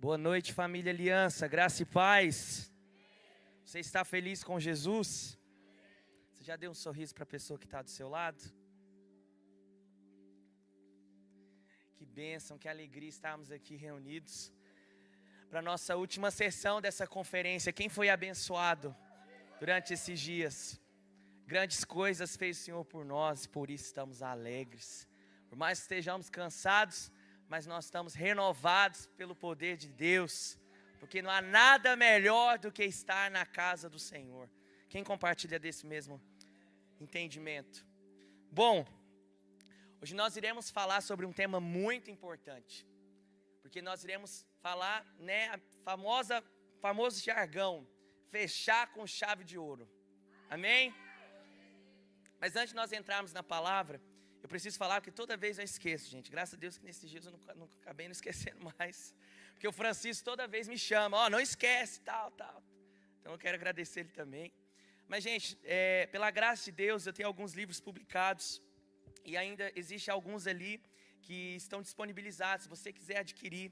Boa noite, família Aliança, graça e paz. Você está feliz com Jesus? Você já deu um sorriso para a pessoa que está do seu lado? Que bênção, que alegria estarmos aqui reunidos para a nossa última sessão dessa conferência. Quem foi abençoado durante esses dias? Grandes coisas fez o Senhor por nós, por isso estamos alegres. Por mais que estejamos cansados, mas nós estamos renovados pelo poder de Deus, porque não há nada melhor do que estar na casa do Senhor. Quem compartilha desse mesmo entendimento? Bom, hoje nós iremos falar sobre um tema muito importante, porque nós iremos falar, famoso jargão, fechar com chave de ouro. Amém? Mas antes de nós entrarmos na palavra, eu preciso falar porque toda vez eu esqueço, gente. Graças a Deus que nesses dias eu não acabei não esquecendo mais. Porque o Francisco toda vez me chama, não esquece, tal. Então eu quero agradecer ele também. Mas, gente, pela graça de Deus, eu tenho alguns livros publicados. E ainda existe alguns ali que estão disponibilizados, se você quiser adquirir.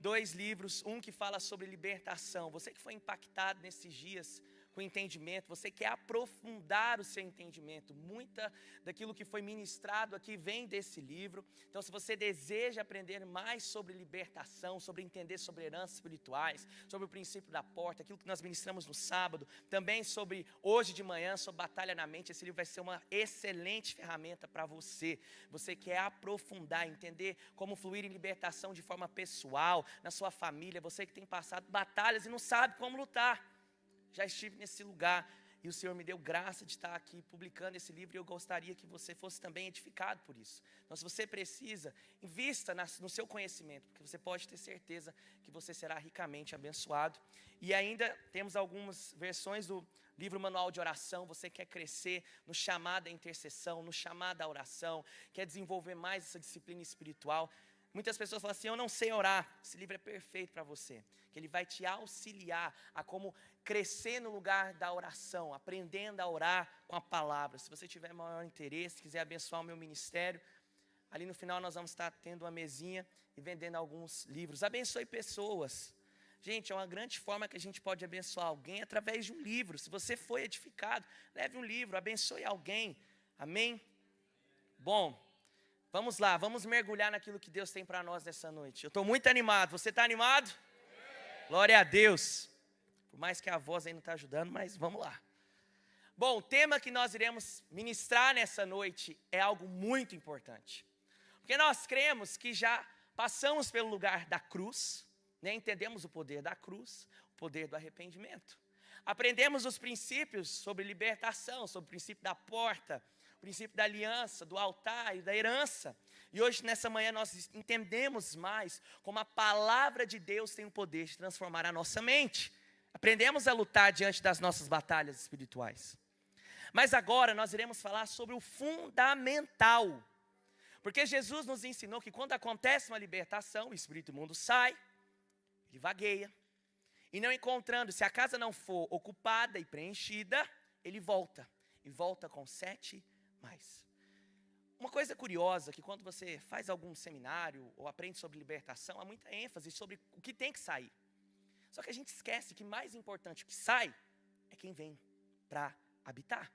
2 livros, um que fala sobre libertação. Você que foi impactado nesses dias com entendimento, você quer aprofundar o seu entendimento. Muita daquilo que foi ministrado aqui vem desse livro. Então, se você deseja aprender mais sobre libertação, sobre entender sobre heranças espirituais, sobre o princípio da porta, aquilo que nós ministramos no sábado, também sobre hoje de manhã, sobre batalha na mente, esse livro vai ser uma excelente ferramenta para você. Você quer aprofundar, entender como fluir em libertação de forma pessoal, na sua família, você que tem passado batalhas e não sabe como lutar. Já estive nesse lugar e o Senhor me deu graça de estar aqui publicando esse livro e eu gostaria que você fosse também edificado por isso. Então, se você precisa, invista no seu conhecimento, porque você pode ter certeza que você será ricamente abençoado. E ainda temos algumas versões do livro Manual de Oração. Você quer crescer no chamado à intercessão, no chamado à oração, quer desenvolver mais essa disciplina espiritual. Muitas pessoas falam assim, eu não sei orar. Esse livro é perfeito para você, que ele vai te auxiliar a como crescer no lugar da oração, aprendendo a orar com a palavra. Se você tiver maior interesse, quiser abençoar o meu ministério, ali no final nós vamos estar tendo uma mesinha e vendendo alguns livros. Abençoe pessoas. Gente, é uma grande forma que a gente pode abençoar alguém através de um livro. Se você foi edificado, leve um livro, abençoe alguém. Amém? Bom, vamos lá, vamos mergulhar naquilo que Deus tem para nós nessa noite. Eu estou muito animado, você está animado? Glória a Deus. Por mais que a voz aí não está ajudando, mas vamos lá. Bom, o tema que nós iremos ministrar nessa noite é algo muito importante. Porque nós cremos que já passamos pelo lugar da cruz, entendemos o poder da cruz, o poder do arrependimento. Aprendemos os princípios sobre libertação, sobre o princípio da porta, o princípio da aliança, do altar e da herança. E hoje, nessa manhã, nós entendemos mais como a palavra de Deus tem o poder de transformar a nossa mente. Aprendemos a lutar diante das nossas batalhas espirituais. Mas agora nós iremos falar sobre o fundamental. Porque Jesus nos ensinou que quando acontece uma libertação, o espírito imundo sai, ele vagueia. E não encontrando, se a casa não for ocupada e preenchida, ele volta. E volta com 7 mais. Uma coisa curiosa, que quando você faz algum seminário ou aprende sobre libertação, há muita ênfase sobre o que tem que sair. Só que a gente esquece que mais importante que sai é quem vem para habitar.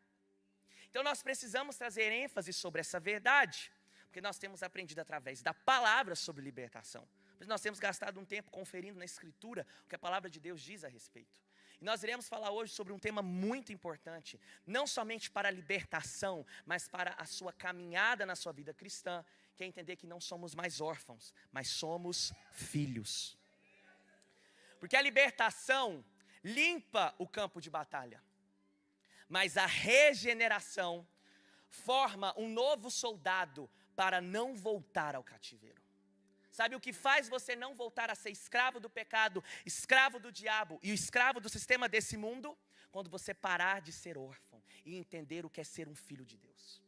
Então nós precisamos trazer ênfase sobre essa verdade, porque nós temos aprendido através da palavra sobre libertação. Mas nós temos gastado um tempo conferindo na Escritura o que a palavra de Deus diz a respeito. E nós iremos falar hoje sobre um tema muito importante, não somente para a libertação, mas para a sua caminhada na sua vida cristã, que é entender que não somos mais órfãos, mas somos filhos. Porque a libertação limpa o campo de batalha, mas a regeneração forma um novo soldado para não voltar ao cativeiro. Sabe o que faz você não voltar a ser escravo do pecado, escravo do diabo e escravo do sistema desse mundo? Quando você parar de ser órfão e entender o que é ser um filho de Deus.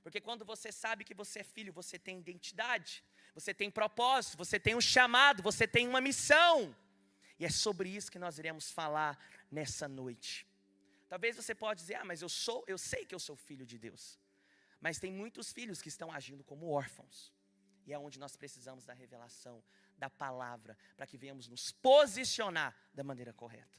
Porque quando você sabe que você é filho, você tem identidade, você tem propósito, você tem um chamado, você tem uma missão. E é sobre isso que nós iremos falar nessa noite. Talvez você pode dizer, mas eu sei que eu sou filho de Deus. Mas tem muitos filhos que estão agindo como órfãos. E é onde nós precisamos da revelação, da palavra, para que venhamos nos posicionar da maneira correta.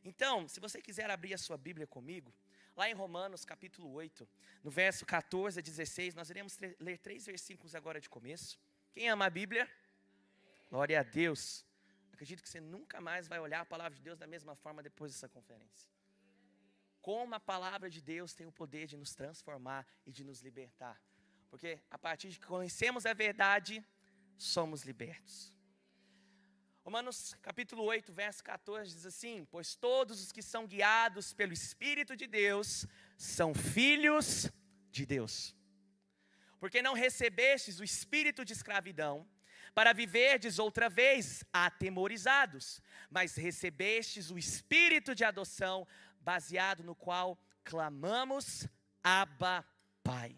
Então, se você quiser abrir a sua Bíblia comigo, lá em Romanos capítulo 8, no verso 14 a 16, nós iremos ler 3 versículos agora de começo. Quem ama a Bíblia? Glória a Deus. Acredito que você nunca mais vai olhar a palavra de Deus da mesma forma depois dessa conferência. Como a palavra de Deus tem o poder de nos transformar e de nos libertar. Porque a partir de que conhecemos a verdade, somos libertos. Romanos capítulo 8, verso 14 diz assim: pois todos os que são guiados pelo Espírito de Deus são filhos de Deus. Porque não recebestes o espírito de escravidão, para viverdes outra vez atemorizados, mas recebestes o espírito de adoção, baseado no qual clamamos, Abba, Pai.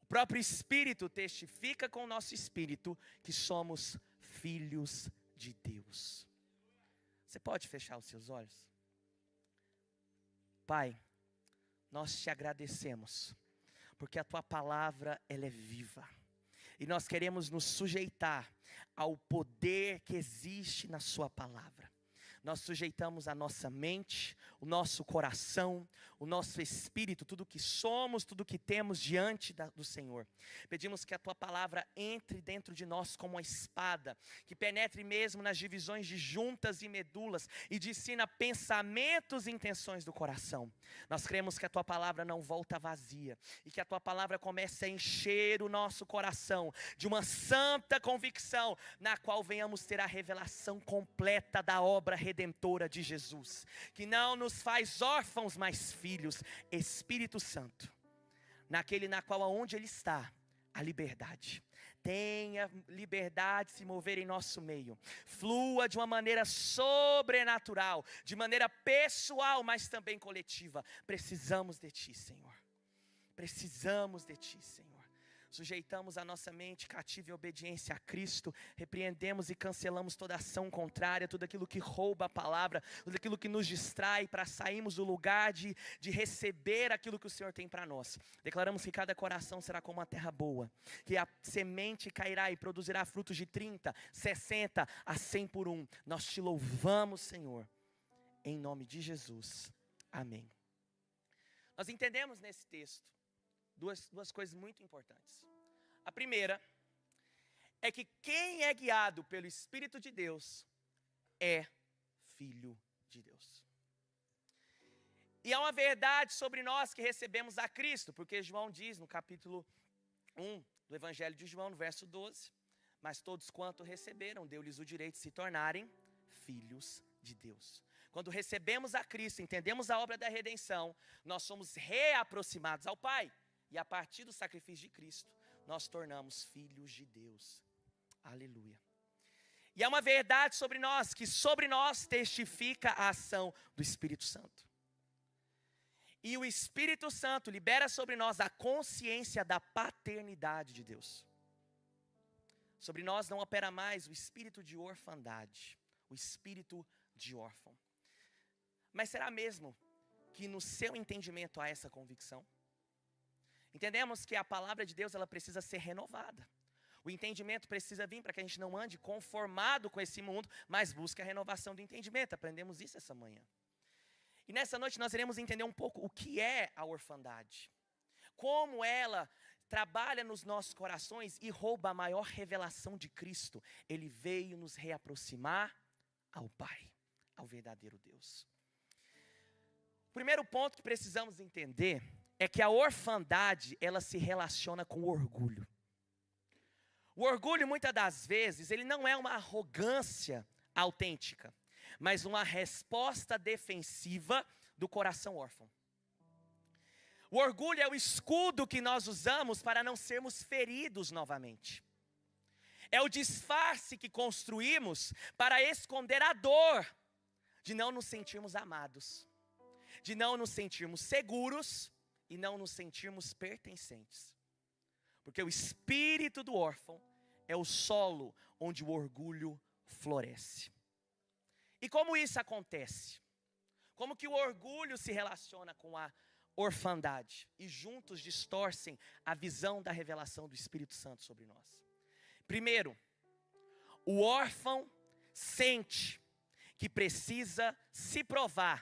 O próprio Espírito testifica com o nosso espírito que somos filhos de Deus. Você pode fechar os seus olhos? Pai, nós te agradecemos, porque a tua palavra ela é viva. E nós queremos nos sujeitar ao poder que existe na sua palavra. Nós sujeitamos a nossa mente, o nosso coração, o nosso espírito, tudo que somos, tudo que temos diante do Senhor. Pedimos que a tua palavra entre dentro de nós como uma espada, que penetre mesmo nas divisões de juntas e medulas e discina pensamentos e intenções do coração. Nós cremos que a tua palavra não volta vazia e que a tua palavra comece a encher o nosso coração de uma santa convicção, na qual venhamos ter a revelação completa da obra redentora de Jesus, que não nos faz órfãos, mas filhos. Espírito Santo, naquele na qual aonde Ele está, a liberdade. Tenha liberdade de se mover em nosso meio. Flua de uma maneira sobrenatural, de maneira pessoal, mas também coletiva. Precisamos de Ti, Senhor. Precisamos de Ti, Senhor. Sujeitamos a nossa mente cativa e obediência a Cristo. Repreendemos e cancelamos toda ação contrária, tudo aquilo que rouba a palavra, tudo aquilo que nos distrai para sairmos do lugar de receber aquilo que o Senhor tem para nós. Declaramos que cada coração será como uma terra boa, que a semente cairá e produzirá frutos de 30, 60 a 100 por um. Nós te louvamos, Senhor, em nome de Jesus. Amém. Nós entendemos nesse texto duas coisas muito importantes. A primeira é que quem é guiado pelo Espírito de Deus é filho de Deus. E há uma verdade sobre nós que recebemos a Cristo, porque João diz no capítulo 1 do Evangelho de João, no verso 12, mas todos quanto receberam, deu-lhes o direito de se tornarem filhos de Deus. Quando recebemos a Cristo, entendemos a obra da redenção, nós somos reaproximados ao Pai. E a partir do sacrifício de Cristo, nós tornamos filhos de Deus. Aleluia. E há uma verdade sobre nós, que sobre nós testifica a ação do Espírito Santo. E o Espírito Santo libera sobre nós a consciência da paternidade de Deus. Sobre nós não opera mais o espírito de orfandade, o espírito de órfão. Mas será mesmo que no seu entendimento há essa convicção? Entendemos que a palavra de Deus ela precisa ser renovada. O entendimento precisa vir para que a gente não ande conformado com esse mundo, mas busque a renovação do entendimento. Aprendemos isso essa manhã. E nessa noite nós iremos entender um pouco o que é a orfandade. Como ela trabalha nos nossos corações e rouba a maior revelação de Cristo. Ele veio nos reaproximar ao Pai, ao verdadeiro Deus. O primeiro ponto que precisamos entender é que a orfandade, ela se relaciona com o orgulho. O orgulho, muitas das vezes, ele não é uma arrogância autêntica, mas uma resposta defensiva do coração órfão. O orgulho é o escudo que nós usamos para não sermos feridos novamente. É o disfarce que construímos para esconder a dor de não nos sentirmos amados, de não nos sentirmos seguros e não nos sentirmos pertencentes. Porque o espírito do órfão é o solo onde o orgulho floresce. E como isso acontece? Como que o orgulho se relaciona com a orfandade e juntos distorcem a visão da revelação do Espírito Santo sobre nós? Primeiro, o órfão sente que precisa se provar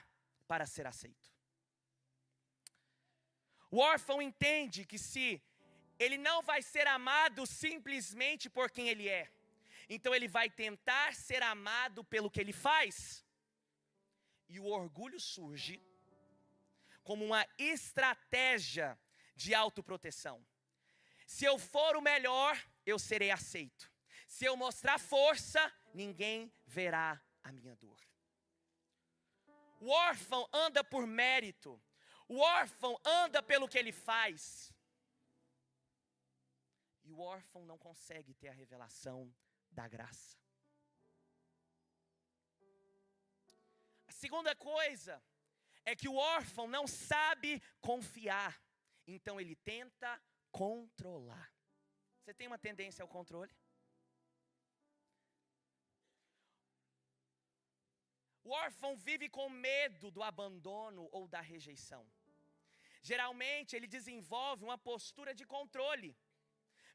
para ser aceito. O órfão entende que se ele não vai ser amado simplesmente por quem ele é, então ele vai tentar ser amado pelo que ele faz. E o orgulho surge como uma estratégia de autoproteção. Se eu for o melhor, eu serei aceito. Se eu mostrar força, ninguém verá a minha dor. O órfão anda por mérito. O órfão anda pelo que ele faz. E o órfão não consegue ter a revelação da graça. A segunda coisa é que o órfão não sabe confiar. Então ele tenta controlar. Você tem uma tendência ao controle? O órfão vive com medo do abandono ou da rejeição. Geralmente ele desenvolve uma postura de controle.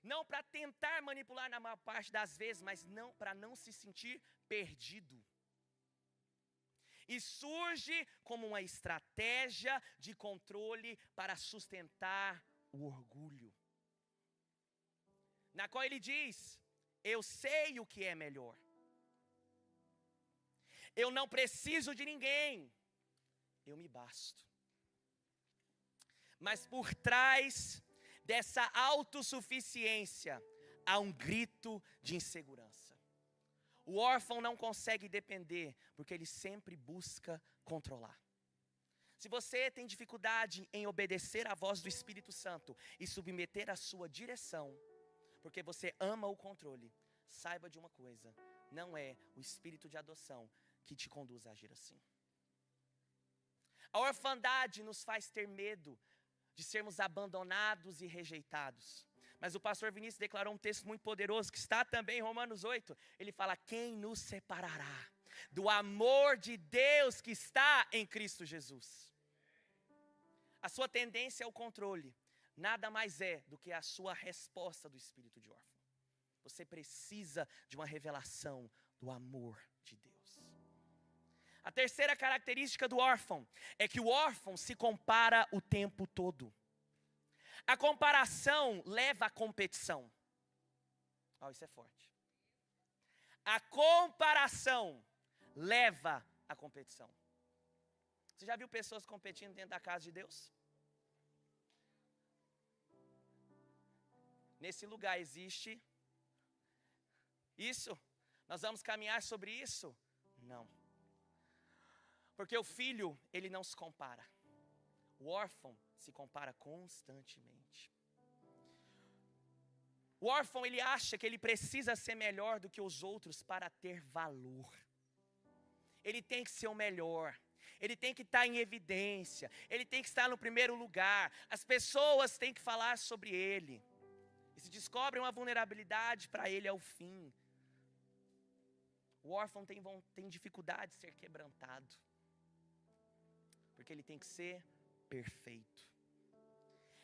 Não para tentar manipular na maior parte das vezes, mas não para não se sentir perdido. E surge como uma estratégia de controle para sustentar o orgulho. Na qual ele diz: eu sei o que é melhor. Eu não preciso de ninguém. Eu me basto. Mas por trás dessa autossuficiência há um grito de insegurança. O órfão não consegue depender, porque ele sempre busca controlar. Se você tem dificuldade em obedecer à voz do Espírito Santo e submeter a sua direção, porque você ama o controle, saiba de uma coisa: não é o espírito de adoção que te conduz a agir assim. A orfandade nos faz ter medo de sermos abandonados e rejeitados. Mas o pastor Vinícius declarou um texto muito poderoso, que está também em Romanos 8. Ele fala: quem nos separará do amor de Deus que está em Cristo Jesus? A sua tendência ao controle nada mais é do que a sua resposta do espírito de órfão. Você precisa de uma revelação do amor de Deus. A terceira característica do órfão é que o órfão se compara o tempo todo. A comparação leva à competição. Isso é forte. A comparação leva à competição. Você já viu pessoas competindo dentro da casa de Deus? Nesse lugar existe isso? Nós vamos caminhar sobre isso? Não. Porque o filho, ele não se compara. O órfão se compara constantemente. O órfão, ele acha que ele precisa ser melhor do que os outros para ter valor. Ele tem que ser o melhor. Ele tem que estar em evidência. Ele tem que estar no primeiro lugar. As pessoas têm que falar sobre ele. E se descobre uma vulnerabilidade, para ele é o fim. O órfão tem dificuldade de ser quebrantado. Porque ele tem que ser perfeito.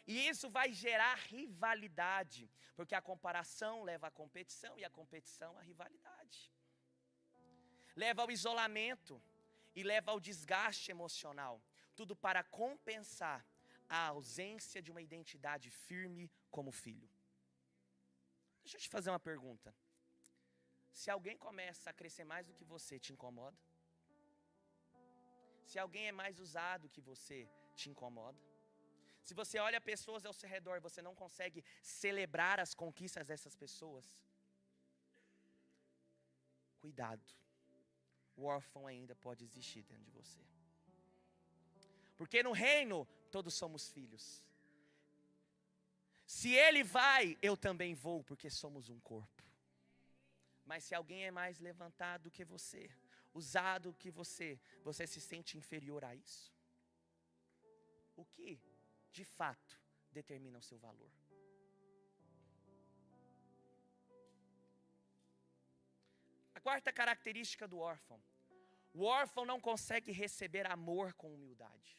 E isso vai gerar rivalidade. Porque a comparação leva à competição e a competição à rivalidade. Leva ao isolamento e leva ao desgaste emocional. Tudo para compensar a ausência de uma identidade firme como filho. Deixa eu te fazer uma pergunta. Se alguém começa a crescer mais do que você, te incomoda? Se alguém é mais usado que você, te incomoda? Se você olha pessoas ao seu redor e você não consegue celebrar as conquistas dessas pessoas, cuidado. O órfão ainda pode existir dentro de você. Porque no reino, todos somos filhos. Se ele vai, eu também vou, porque somos um corpo. Mas se alguém é mais levantado que você, usado que você se sente inferior a isso? O que, de fato, determina o seu valor? A quarta característica do órfão. O órfão não consegue receber amor com humildade.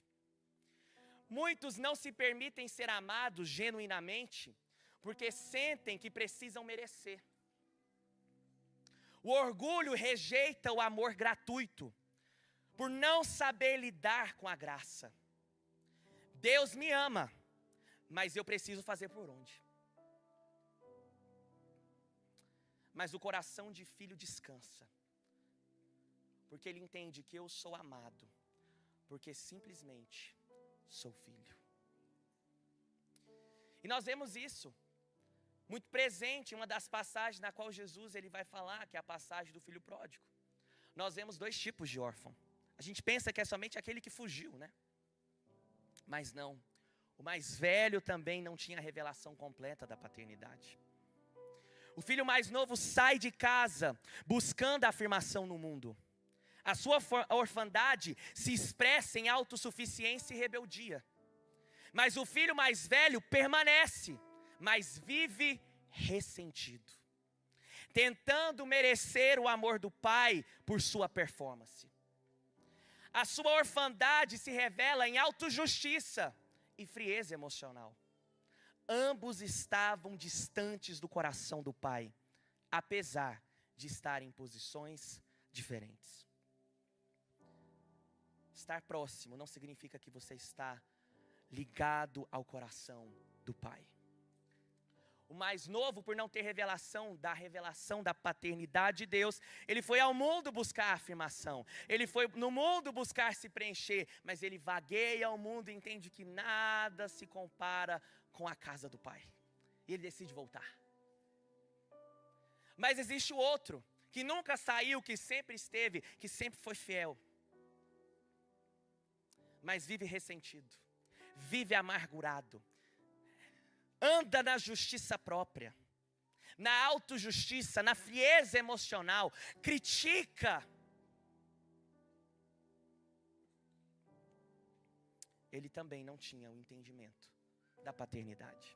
Muitos não se permitem ser amados genuinamente, porque sentem que precisam merecer. O orgulho rejeita o amor gratuito, por não saber lidar com a graça. Deus me ama, mas eu preciso fazer por onde? Mas o coração de filho descansa, porque ele entende que eu sou amado, porque simplesmente sou filho. E nós vemos isso muito presente em uma das passagens na qual Jesus ele vai falar, que é a passagem do filho pródigo. Nós vemos 2 tipos de órfão. A gente pensa que é somente aquele que fugiu, né? Mas não. O mais velho também não tinha a revelação completa da paternidade. O filho mais novo sai de casa buscando a afirmação no mundo. A sua orfandade se expressa em autossuficiência e rebeldia. Mas o filho mais velho permanece, mas vive ressentido, tentando merecer o amor do pai por sua performance. A sua orfandade se revela em autojustiça e frieza emocional. Ambos estavam distantes do coração do pai, apesar de estarem em posições diferentes. Estar próximo não significa que você está ligado ao coração do pai. O mais novo, por não ter revelação da paternidade de Deus, ele foi ao mundo buscar a afirmação. Ele foi no mundo buscar se preencher, mas ele vagueia ao mundo e entende que nada se compara com a casa do pai. E ele decide voltar. Mas existe o outro, que nunca saiu, que sempre esteve, que sempre foi fiel. Mas vive ressentido, vive amargurado. Anda na justiça própria, na autojustiça, na frieza emocional, critica. Ele também não tinha o entendimento da paternidade.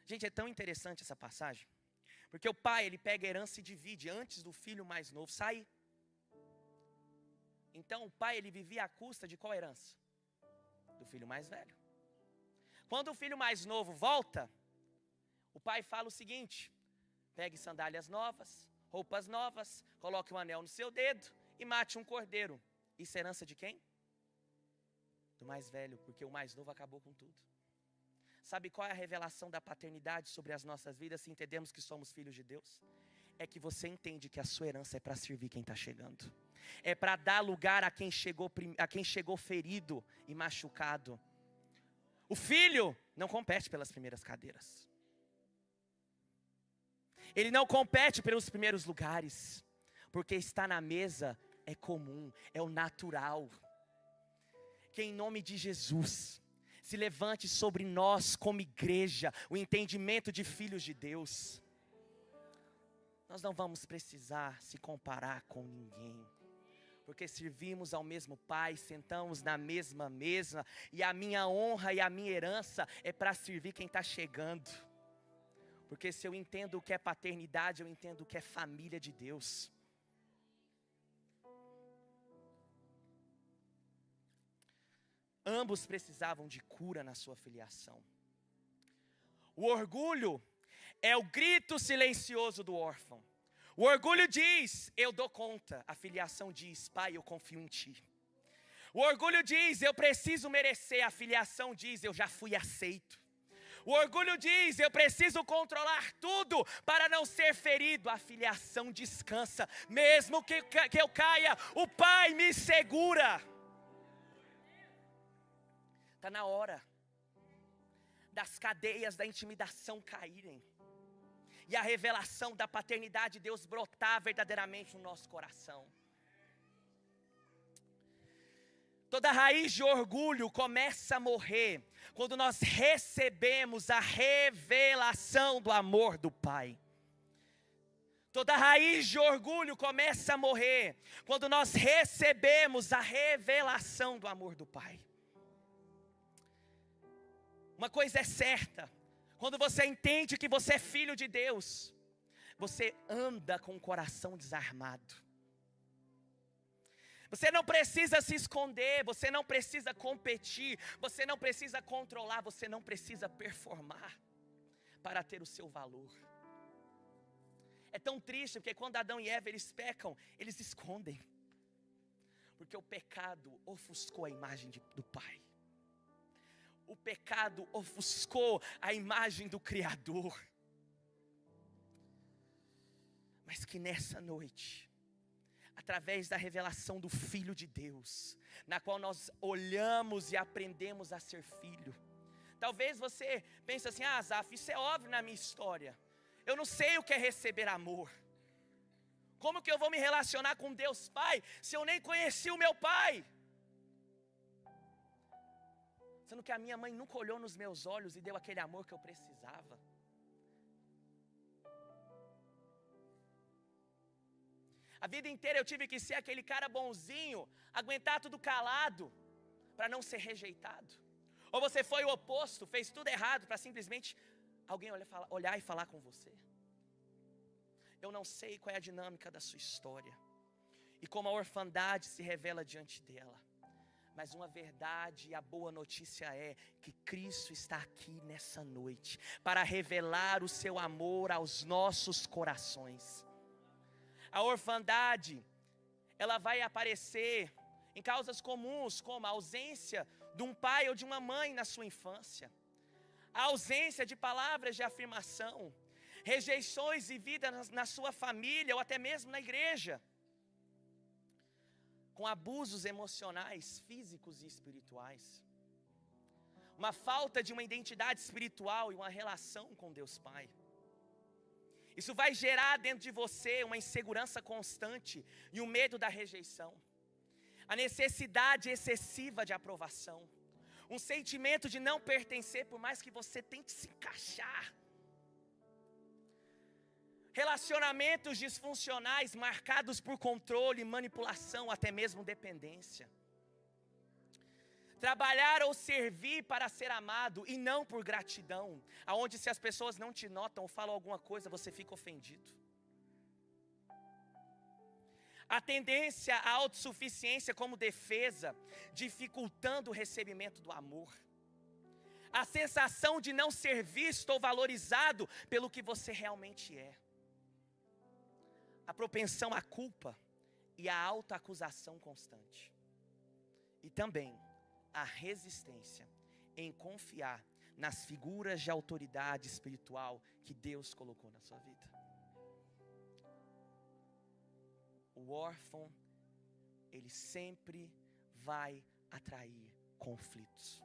Gente, é tão interessante essa passagem, porque o pai, ele pega a herança e divide antes do filho mais novo sair. Então o pai, ele vivia à custa de qual herança? Do filho mais velho. Quando o filho mais novo volta, o pai fala o seguinte: pegue sandálias novas, roupas novas, coloque um anel no seu dedo e mate um cordeiro. Isso é herança de quem? Do mais velho, porque o mais novo acabou com tudo. Sabe qual é a revelação da paternidade sobre as nossas vidas, se entendemos que somos filhos de Deus? É que você entende que a sua herança é para servir quem está chegando. É para dar lugar a quem chegou ferido e machucado. O filho não compete pelas primeiras cadeiras. Ele não compete pelos primeiros lugares. Porque estar na mesa é comum, é o natural. Que em nome de Jesus se levante sobre nós como igreja o entendimento de filhos de Deus. Nós não vamos precisar se comparar com ninguém. Porque servimos ao mesmo Pai, sentamos na mesma mesa, e a minha honra e a minha herança é para servir quem está chegando. Porque se eu entendo o que é paternidade, eu entendo o que é família de Deus. Ambos precisavam de cura na sua filiação. O orgulho é o grito silencioso do órfão. O orgulho diz, eu dou conta. A filiação diz, pai, eu confio em ti. O orgulho diz, eu preciso merecer. A filiação diz, eu já fui aceito. O orgulho diz, eu preciso controlar tudo para não ser ferido. A filiação descansa. Mesmo que eu caia, o pai me segura. Está na hora das cadeias da intimidação caírem. E a revelação da paternidade de Deus brotar verdadeiramente no nosso coração. Toda raiz de orgulho começa a morrer quando nós recebemos a revelação do amor do Pai. Toda raiz de orgulho começa a morrer quando nós recebemos a revelação do amor do Pai. Uma coisa é certa. Quando você entende que você é filho de Deus, você anda com o coração desarmado. Você não precisa se esconder, você não precisa competir, você não precisa controlar, você não precisa performar para ter o seu valor. É tão triste, porque quando Adão e Eva eles pecam, eles escondem. Porque o pecado ofuscou a imagem do Pai. O pecado ofuscou a imagem do Criador. Mas que nessa noite, através da revelação do Filho de Deus, na qual nós olhamos e aprendemos a ser filho. Talvez você pense assim, Zaf, isso é óbvio na minha história. Eu não sei o que é receber amor. Como que eu vou me relacionar com Deus Pai, se eu nem conheci o meu Pai? Sendo que a minha mãe nunca olhou nos meus olhos e deu aquele amor que eu precisava. A vida inteira eu tive que ser aquele cara bonzinho, aguentar tudo calado, para não ser rejeitado. Ou você foi o oposto, fez tudo errado, para simplesmente alguém olhar e falar com você. Eu não sei qual é a dinâmica da sua história, e como a orfandade se revela diante dela. Mas uma verdade e a boa notícia é que Cristo está aqui nessa noite, para revelar o seu amor aos nossos corações. A orfandade, ela vai aparecer em causas comuns, como a ausência de um pai ou de uma mãe na sua infância, a ausência de palavras de afirmação, rejeições vividas na sua família ou até mesmo na igreja, com abusos emocionais, físicos e espirituais, uma falta de uma identidade espiritual e uma relação com Deus Pai. Isso vai gerar dentro de você uma insegurança constante e um medo da rejeição, a necessidade excessiva de aprovação, um sentimento de não pertencer por mais que você tente se encaixar, relacionamentos disfuncionais marcados por controle, manipulação, até mesmo dependência. Trabalhar ou servir para ser amado e não por gratidão, aonde se as pessoas não te notam ou falam alguma coisa, você fica ofendido. A tendência à autossuficiência como defesa, dificultando o recebimento do amor. A sensação de não ser visto ou valorizado pelo que você realmente é. A propensão à culpa e à autoacusação constante. E também a resistência em confiar nas figuras de autoridade espiritual que Deus colocou na sua vida. O órfão, ele sempre vai atrair conflitos,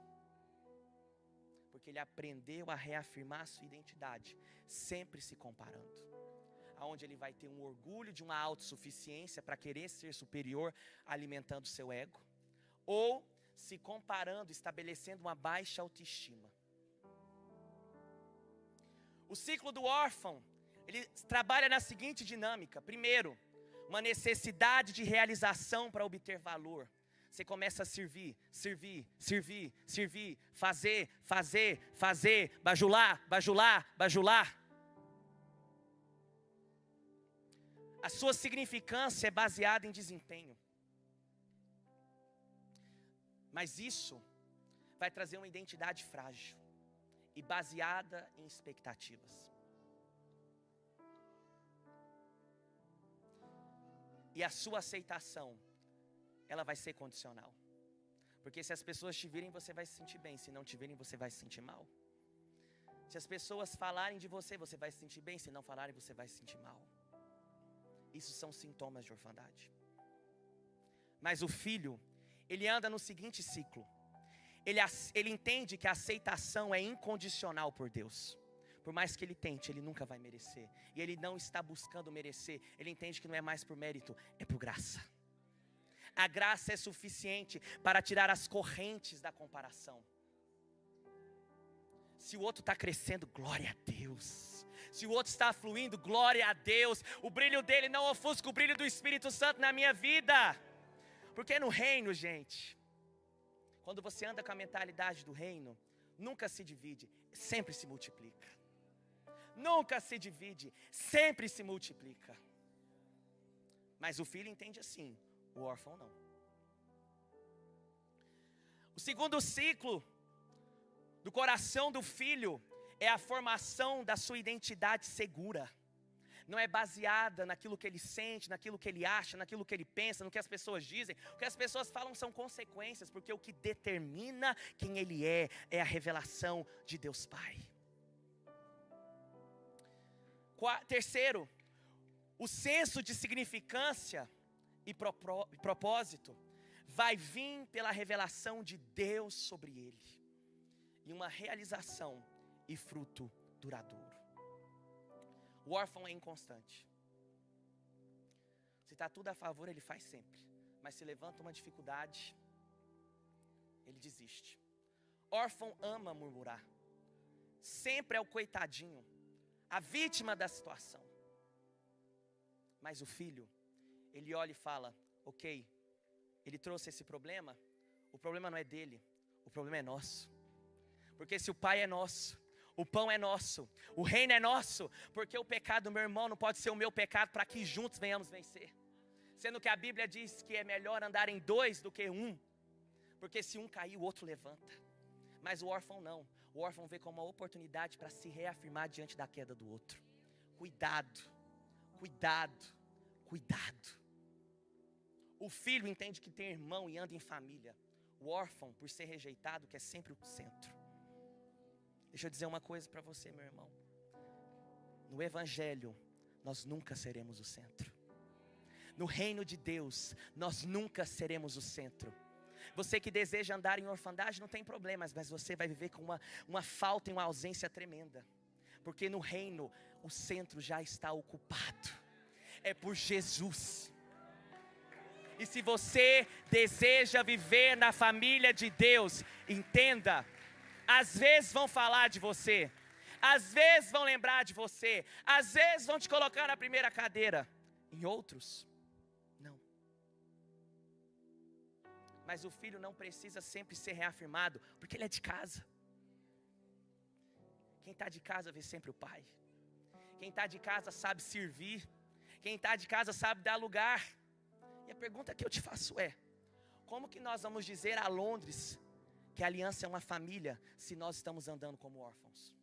porque ele aprendeu a reafirmar a sua identidade, sempre se comparando, aonde ele vai ter um orgulho de uma autossuficiência para querer ser superior, alimentando seu ego, ou se comparando, estabelecendo uma baixa autoestima. O ciclo do órfão, ele trabalha na seguinte dinâmica. Primeiro, uma necessidade de realização para obter valor. Você começa a servir, fazer, bajular. A sua significância é baseada em desempenho. Mas isso vai trazer uma identidade frágil e baseada em expectativas. E a sua aceitação, ela vai ser condicional. Porque se as pessoas te virem, você vai se sentir bem. Se não te virem, você vai se sentir mal. Se as pessoas falarem de você, você vai se sentir bem. Se não falarem, você vai se sentir mal. Isso são sintomas de orfandade. Mas o filho, ele anda no seguinte ciclo. Ele entende que a aceitação é incondicional por Deus. Por mais que ele tente, ele nunca vai merecer. E ele não está buscando merecer. Ele entende que não é mais por mérito, é por graça. A graça é suficiente para tirar as correntes da comparação. Se o outro está crescendo, glória a Deus. Se o outro está fluindo, glória a Deus. O brilho dele não ofusca o brilho do Espírito Santo na minha vida. Porque no reino, gente, quando você anda com a mentalidade do reino, nunca se divide, sempre se multiplica. Nunca se divide, sempre se multiplica. Mas o filho entende assim, o órfão não. O segundo ciclo do coração do filho é a formação da sua identidade segura, não é baseada naquilo que ele sente, naquilo que ele acha, naquilo que ele pensa, no que as pessoas dizem. O que as pessoas falam são consequências, porque o que determina quem ele é a revelação de Deus Pai. Terceiro, o senso de significância e propósito vai vir pela revelação de Deus sobre ele, e uma realização e fruto duradouro. O órfão é inconstante. Se está tudo a favor, ele faz sempre. Mas se levanta uma dificuldade, ele desiste. Órfão ama murmurar. Sempre é o coitadinho, a vítima da situação. Mas o filho, ele olha e fala: ok, ele trouxe esse problema, o problema não é dele, o problema é nosso. Porque se o pai é nosso, o pão é nosso, o reino é nosso, porque o pecado do meu irmão não pode ser o meu pecado, para que juntos venhamos vencer. Sendo que a Bíblia diz que é melhor andar em dois do que um, porque se um cair, o outro levanta. Mas o órfão não, o órfão vê como uma oportunidade para se reafirmar diante da queda do outro. Cuidado, cuidado, cuidado. O filho entende que tem irmão e anda em família. O órfão, por ser rejeitado, quer sempre o centro. Deixa eu dizer uma coisa para você, meu irmão. No Evangelho, nós nunca seremos o centro. No reino de Deus, nós nunca seremos o centro. Você que deseja andar em orfandade, não tem problemas, mas você vai viver com uma falta e uma ausência tremenda. Porque no reino, o centro já está ocupado. É por Jesus. E se você deseja viver na família de Deus, entenda: às vezes vão falar de você, às vezes vão lembrar de você, às vezes vão te colocar na primeira cadeira, em outros, não. Mas o filho não precisa sempre ser reafirmado, porque ele é de casa. Quem está de casa vê sempre o pai. Quem está de casa sabe servir. Quem está de casa sabe dar lugar. E a pergunta que eu te faço é: como que nós vamos dizer a Londres que a aliança é uma família, se nós estamos andando como órfãos?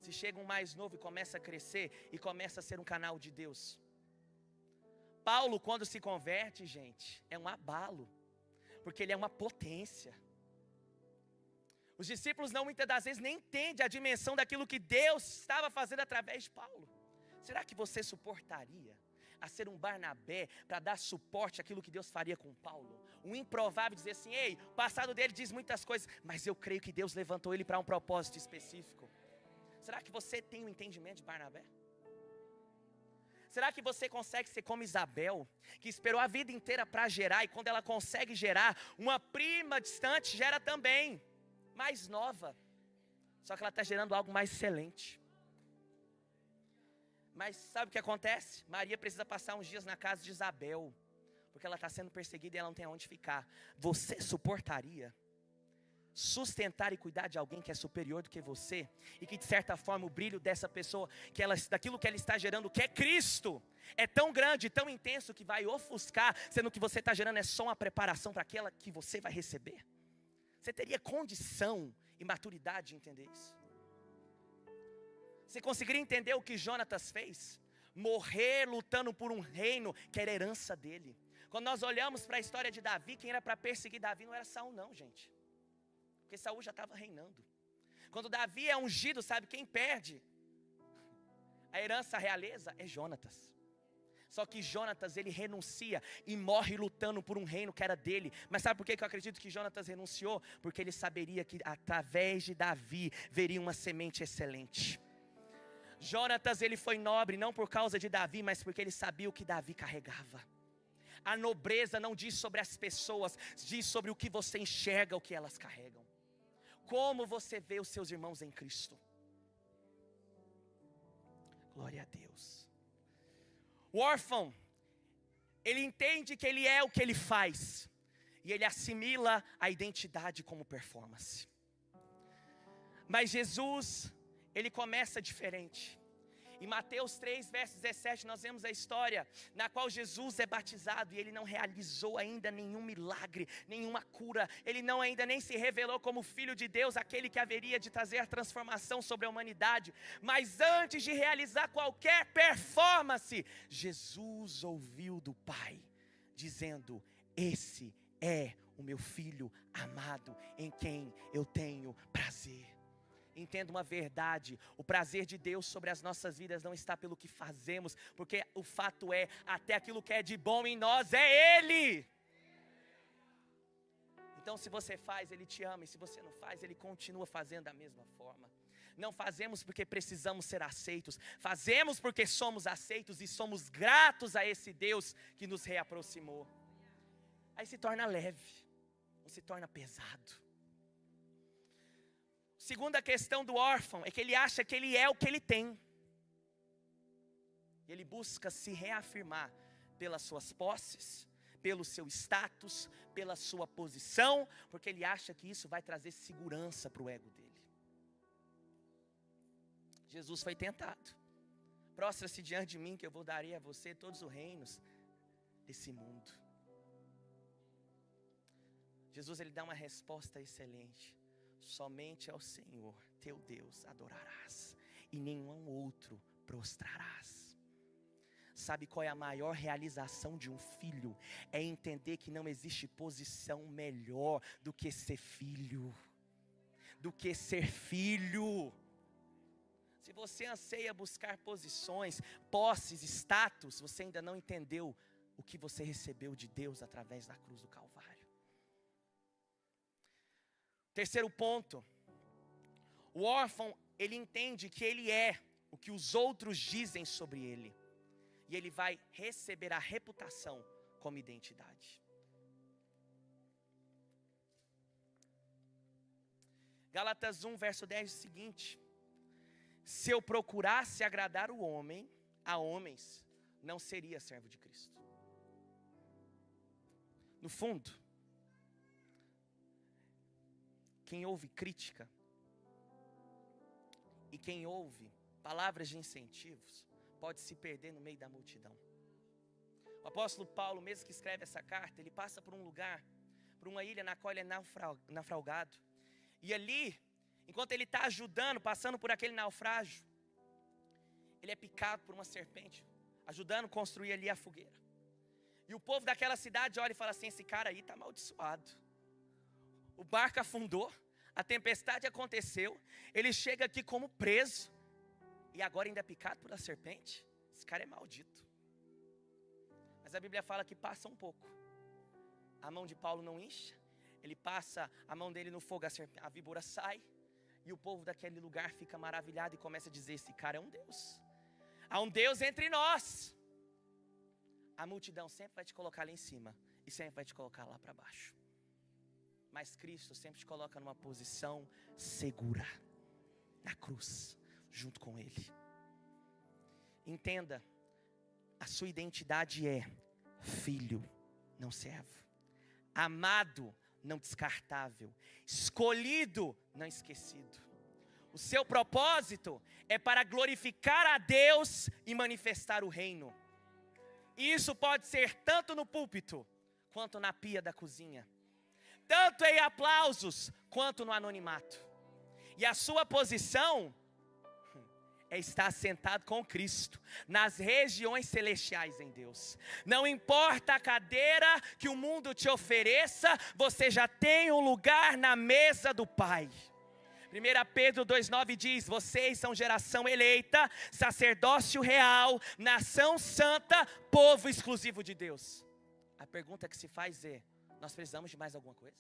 Se chega um mais novo e começa a crescer, e começa a ser um canal de Deus. Paulo, quando se converte, gente, é um abalo, porque ele é uma potência. Os discípulos muitas das vezes nem entendem a dimensão daquilo que Deus estava fazendo através de Paulo. Será que você suportaria a ser um Barnabé para dar suporte àquilo que Deus faria com Paulo? Um improvável dizer assim: ei, o passado dele diz muitas coisas, mas eu creio que Deus levantou ele para um propósito específico. Será que você tem um entendimento de Barnabé? Será que você consegue ser como Isabel, que esperou a vida inteira para gerar, e quando ela consegue gerar, uma prima distante gera também, mais nova, só que ela está gerando algo mais excelente? Mas sabe o que acontece? Maria precisa passar uns dias na casa de Isabel, porque ela está sendo perseguida e ela não tem aonde ficar. Você suportaria sustentar e cuidar de alguém que é superior do que você, e que de certa forma o brilho dessa pessoa, daquilo que ela está gerando, que é Cristo, é tão grande, tão intenso, que vai ofuscar, sendo que você está gerando é só uma preparação para aquela que você vai receber? Você teria condição e maturidade de entender isso? Você conseguiria entender o que Jonatas fez? Morrer lutando por um reino que era herança dele. Quando nós olhamos para a história de Davi, quem era para perseguir Davi não era Saul não, gente, porque Saul já estava reinando. Quando Davi é ungido, sabe quem perde a herança, a realeza? É Jonatas. Só que Jonatas, ele renuncia e morre lutando por um reino que era dele. Mas sabe por que eu acredito que Jonatas renunciou? Porque ele saberia que através de Davi veria uma semente excelente. Jonatas, ele foi nobre não por causa de Davi, mas porque ele sabia o que Davi carregava. A nobreza não diz sobre as pessoas, diz sobre o que você enxerga, o que elas carregam. Como você vê os seus irmãos em Cristo? Glória a Deus. O órfão, ele entende que ele é o que ele faz, e ele assimila a identidade como performance. Mas Jesus, ele começa diferente. Em Mateus 3, verso 17, nós vemos a história na qual Jesus é batizado e ele não realizou ainda nenhum milagre, nenhuma cura. Ele não ainda nem se revelou como Filho de Deus, aquele que haveria de trazer a transformação sobre a humanidade. Mas antes de realizar qualquer performance, Jesus ouviu do Pai, dizendo: esse é o meu Filho amado, em quem eu tenho prazer. Entenda uma verdade: o prazer de Deus sobre as nossas vidas não está pelo que fazemos, porque o fato é, até aquilo que é de bom em nós é Ele. Então se você faz, Ele te ama, e se você não faz, Ele continua fazendo da mesma forma. Não fazemos porque precisamos ser aceitos, fazemos porque somos aceitos e somos gratos a esse Deus que nos reaproximou. Aí se torna leve, não se torna pesado. Segunda questão do órfão é que ele acha que ele é o que ele tem. Ele busca se reafirmar pelas suas posses, pelo seu status, pela sua posição, porque ele acha que isso vai trazer segurança para o ego dele. Jesus foi tentado: prostra-se diante de mim que eu vou dar a você todos os reinos desse mundo. Jesus, ele dá uma resposta excelente: somente ao Senhor teu Deus adorarás, e nenhum outro prostrarás. Sabe qual é a maior realização de um filho? É entender que não existe posição melhor do que ser filho, do que ser filho. Se você anseia buscar posições, posses, status, você ainda não entendeu o que você recebeu de Deus através da cruz do Calvário. Terceiro ponto: o órfão, ele entende que ele é o que os outros dizem sobre ele, e ele vai receber a reputação como identidade. Gálatas 1, verso 10 diz o seguinte: se eu procurasse agradar a homens, não seria servo de Cristo. No fundo, quem ouve crítica e quem ouve palavras de incentivos pode se perder no meio da multidão. O apóstolo Paulo, mesmo que escreve essa carta, ele passa por um lugar, por uma ilha na qual ele é naufragado. E ali, enquanto ele está ajudando, passando por aquele naufrágio, ele é picado por uma serpente, ajudando a construir ali a fogueira. E o povo daquela cidade olha e fala assim: esse cara aí está amaldiçoado. O barco afundou, a tempestade aconteceu, ele chega aqui como preso, e agora ainda é picado por uma serpente. Esse cara é maldito. Mas a Bíblia fala que passa um pouco, a mão de Paulo não incha, ele passa a mão dele no fogo, a víbora sai, e o povo daquele lugar fica maravilhado e começa a dizer: esse cara é um Deus, há um Deus entre nós. A multidão sempre vai te colocar lá em cima e sempre vai te colocar lá para baixo, mas Cristo sempre te coloca numa posição segura, na cruz, junto com Ele. Entenda, a sua identidade é filho, não servo, amado, não descartável, escolhido, não esquecido. O seu propósito é para glorificar a Deus e manifestar o reino. E isso pode ser tanto no púlpito, quanto na pia da cozinha, tanto em aplausos, quanto no anonimato. E a sua posição é estar sentado com Cristo, nas regiões celestiais em Deus. Não importa a cadeira que o mundo te ofereça, você já tem um lugar na mesa do Pai. 1 Pedro 2,9 diz: vocês são geração eleita, sacerdócio real, nação santa, povo exclusivo de Deus. A pergunta que se faz é: nós precisamos de mais alguma coisa?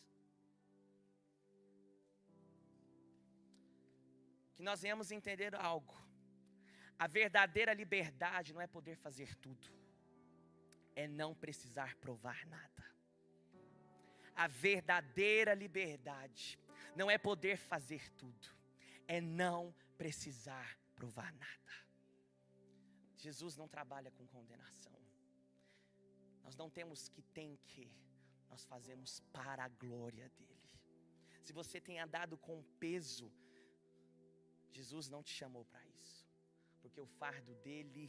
Que nós venhamos entender algo: a verdadeira liberdade não é poder fazer tudo, é não precisar provar nada. A verdadeira liberdade não é poder fazer tudo, é não precisar provar nada. Jesus não trabalha com condenação. Nós não temos que tem que, nós fazemos para a glória dele. Se você tem andado com peso, Jesus não te chamou para isso, porque o fardo dele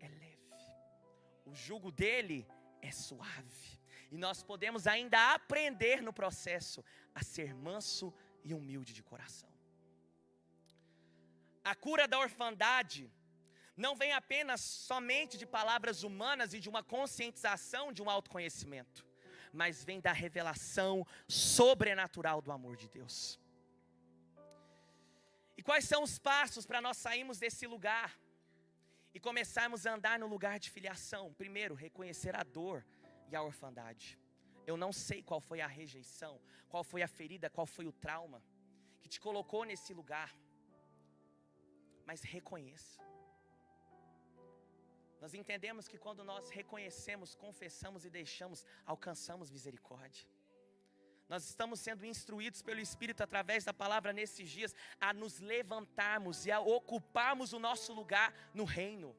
é leve, o jugo dele é suave. E nós podemos ainda aprender no processo a ser manso e humilde de coração. A cura da orfandade não vem apenas somente de palavras humanas e de uma conscientização, de um autoconhecimento, mas vem da revelação sobrenatural do amor de Deus. E quais são os passos para nós sairmos desse lugar e começarmos a andar no lugar de filiação? Primeiro, reconhecer a dor e a orfandade. Eu não sei qual foi a rejeição, qual foi a ferida, qual foi o trauma que te colocou nesse lugar, mas reconheça. Nós entendemos que quando nós reconhecemos, confessamos e deixamos, alcançamos misericórdia. Nós estamos sendo instruídos pelo Espírito através da palavra nesses dias a nos levantarmos e a ocuparmos o nosso lugar no reino.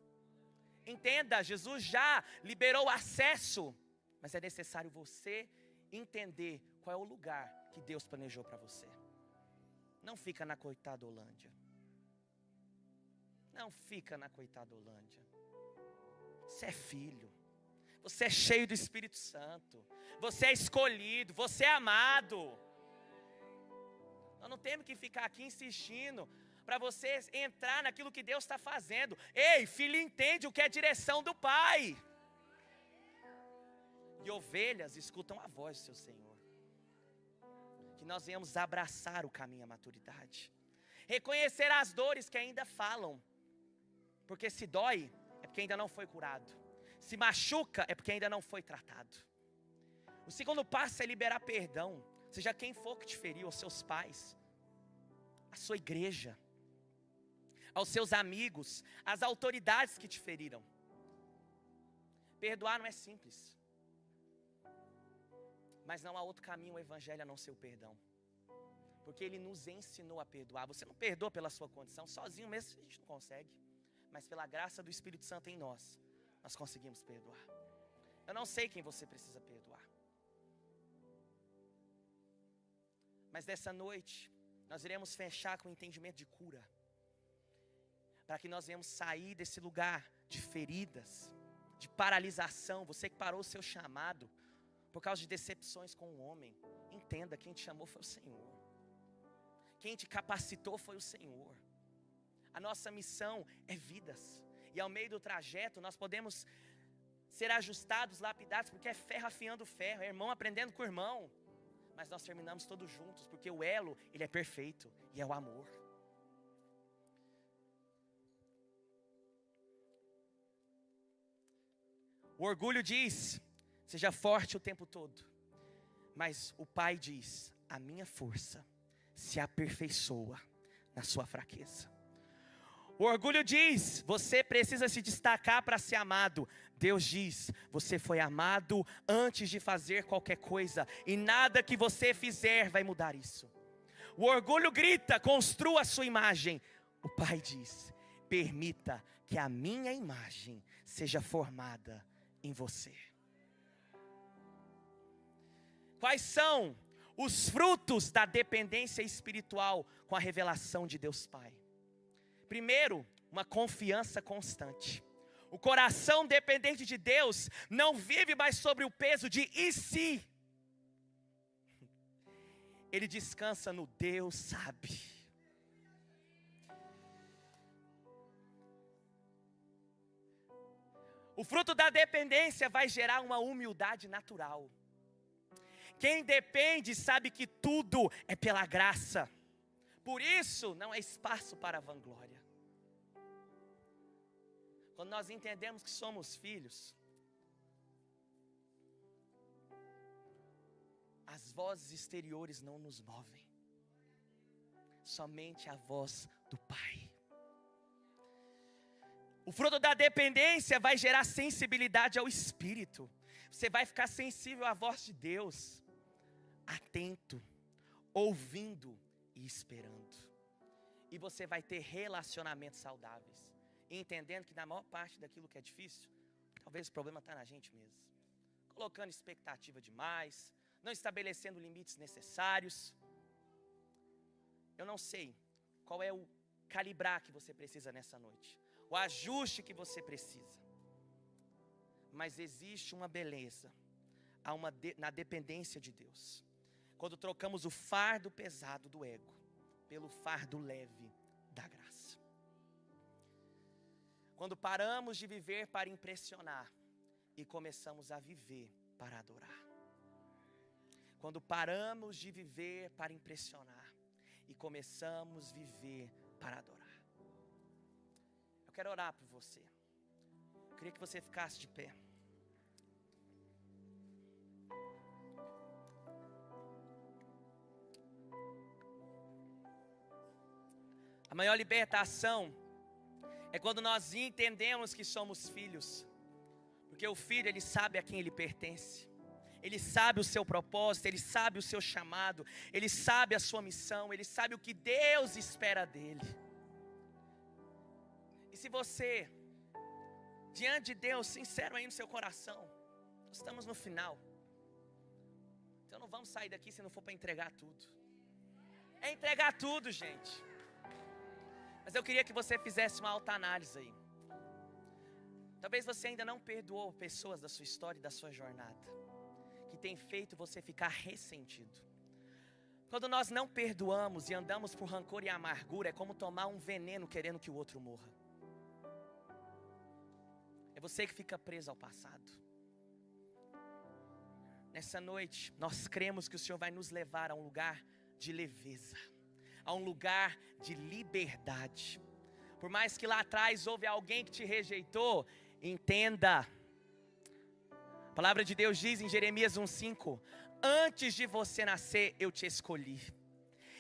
Entenda, Jesus já liberou acesso, mas é necessário você entender qual é o lugar que Deus planejou para você. Não fica na coitadolândia. Não fica na coitadolândia. Você é filho. Você é cheio do Espírito Santo. Você é escolhido. Você é amado. Nós não temos que ficar aqui insistindo para você entrar naquilo que Deus está fazendo. Ei, filho, entende o que é direção do Pai. E ovelhas escutam a voz do seu Senhor. Que nós venhamos abraçar o caminho à maturidade. Reconhecer as dores que ainda falam. Porque se dói, é porque ainda não foi curado. Se machuca, é porque ainda não foi tratado. O segundo passo é liberar perdão. Seja quem for que te feriu, aos seus pais, à sua igreja, aos seus amigos, às autoridades que te feriram. Perdoar não é simples. Mas não há outro caminho o evangelho a não ser o perdão. Porque ele nos ensinou a perdoar. Você não perdoa pela sua condição, sozinho mesmo a gente não consegue. Mas pela graça do Espírito Santo em nós conseguimos perdoar. Eu não sei quem você precisa perdoar. Mas nessa noite, nós iremos fechar com o entendimento de cura. Para que nós venhamos sair desse lugar de feridas, de paralisação. Você que parou o seu chamado por causa de decepções com o homem. Entenda, quem te chamou foi o Senhor. Quem te capacitou foi o Senhor. A nossa missão é vidas. E ao meio do trajeto nós podemos ser ajustados, lapidados, porque é ferro afiando ferro, é irmão aprendendo com o irmão. Mas nós terminamos todos juntos, porque o elo, ele é perfeito, e é o amor. O orgulho diz, seja forte o tempo todo. Mas o Pai diz, a minha força se aperfeiçoa na sua fraqueza. O orgulho diz, você precisa se destacar para ser amado. Deus diz, você foi amado antes de fazer qualquer coisa. E nada que você fizer vai mudar isso. O orgulho grita, construa a sua imagem. O Pai diz, permita que a minha imagem seja formada em você. Quais são os frutos da dependência espiritual com a revelação de Deus Pai? Primeiro, uma confiança constante. O coração dependente de Deus não vive mais sobre o peso de e se. Ele descansa no Deus sabe. O fruto da dependência vai gerar uma humildade natural. Quem depende sabe que tudo é pela graça. Por isso não há espaço para vanglória. Quando nós entendemos que somos filhos, as vozes exteriores não nos movem. Somente a voz do Pai. O fruto da dependência vai gerar sensibilidade ao Espírito. Você vai ficar sensível à voz de Deus. Atento, ouvindo e esperando. E você vai ter relacionamentos saudáveis. E entendendo que na maior parte daquilo que é difícil, talvez o problema está na gente mesmo. Colocando expectativa demais, não estabelecendo limites necessários. Eu não sei qual é o calibrar que você precisa nessa noite. o ajuste que você precisa. Mas existe uma beleza na dependência de Deus. Quando trocamos o fardo pesado do ego pelo fardo leve da graça. Quando paramos de viver para impressionar e começamos a viver para adorar. Quando paramos de viver para impressionar e começamos a viver para adorar. Eu quero orar por você. Eu queria que você ficasse de pé. A maior libertação é quando nós entendemos que somos filhos. Porque o filho, ele sabe a quem ele pertence. Ele sabe o seu propósito, ele sabe o seu chamado, ele sabe a sua missão, ele sabe o que Deus espera dele. E se você, diante de Deus, sincero aí no seu coração, nós estamos no final. Então não vamos sair daqui se não for para entregar tudo. É entregar tudo, gente. Mas eu queria que você fizesse uma autoanálise aí. Talvez você ainda não perdoou pessoas da sua história e da sua jornada, que tem feito você ficar ressentido. Quando nós não perdoamos e andamos por rancor e amargura, é como tomar um veneno querendo que o outro morra. É você que fica preso ao passado. Nessa noite, nós cremos que o Senhor vai nos levar a um lugar de leveza, a um lugar de liberdade. Por mais que lá atrás houve alguém que te rejeitou, entenda. A palavra de Deus diz em Jeremias 1:5: antes de você nascer eu te escolhi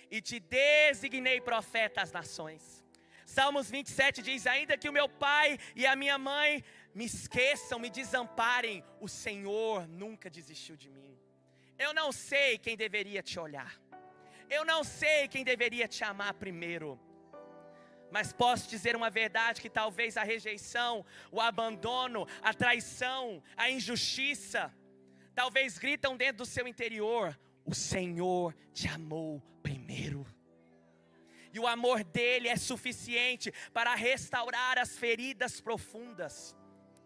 e te designei profeta às nações. Salmos 27 diz: ainda que o meu pai e a minha mãe me esqueçam, me desamparem, o Senhor nunca desistiu de mim. Eu não sei quem deveria te olhar, eu não sei quem deveria te amar primeiro, mas posso dizer uma verdade, que talvez a rejeição, o abandono, a traição, a injustiça, talvez gritam dentro do seu interior: o Senhor te amou primeiro. E o amor dele é suficiente para restaurar as feridas profundas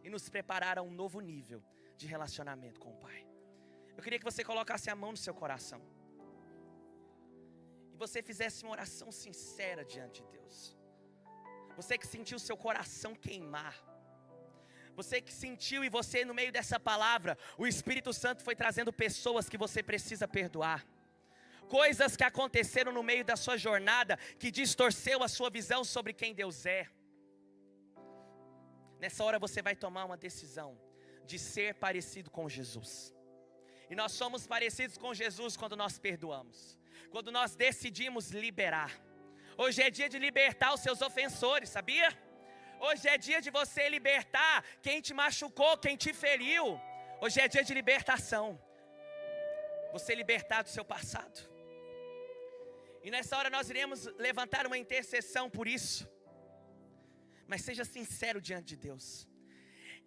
e nos preparar a um novo nível de relacionamento com o Pai. Eu queria que você colocasse a mão no seu coração e você fizesse uma oração sincera diante de Deus. Você que sentiu seu coração queimar, você que sentiu, e você no meio dessa palavra, o Espírito Santo foi trazendo pessoas que você precisa perdoar. Coisas que aconteceram no meio da sua jornada, que distorceu a sua visão sobre quem Deus é. Nessa hora você vai tomar uma decisão de ser parecido com Jesus. E nós somos parecidos com Jesus quando nós perdoamos, quando nós decidimos liberar. Hoje é dia de libertar os seus ofensores, sabia? Hoje é dia de você libertar quem te machucou, quem te feriu. Hoje é dia de libertação. Você libertar do seu passado. E nessa hora nós iremos levantar uma intercessão por isso. Mas seja sincero diante de Deus.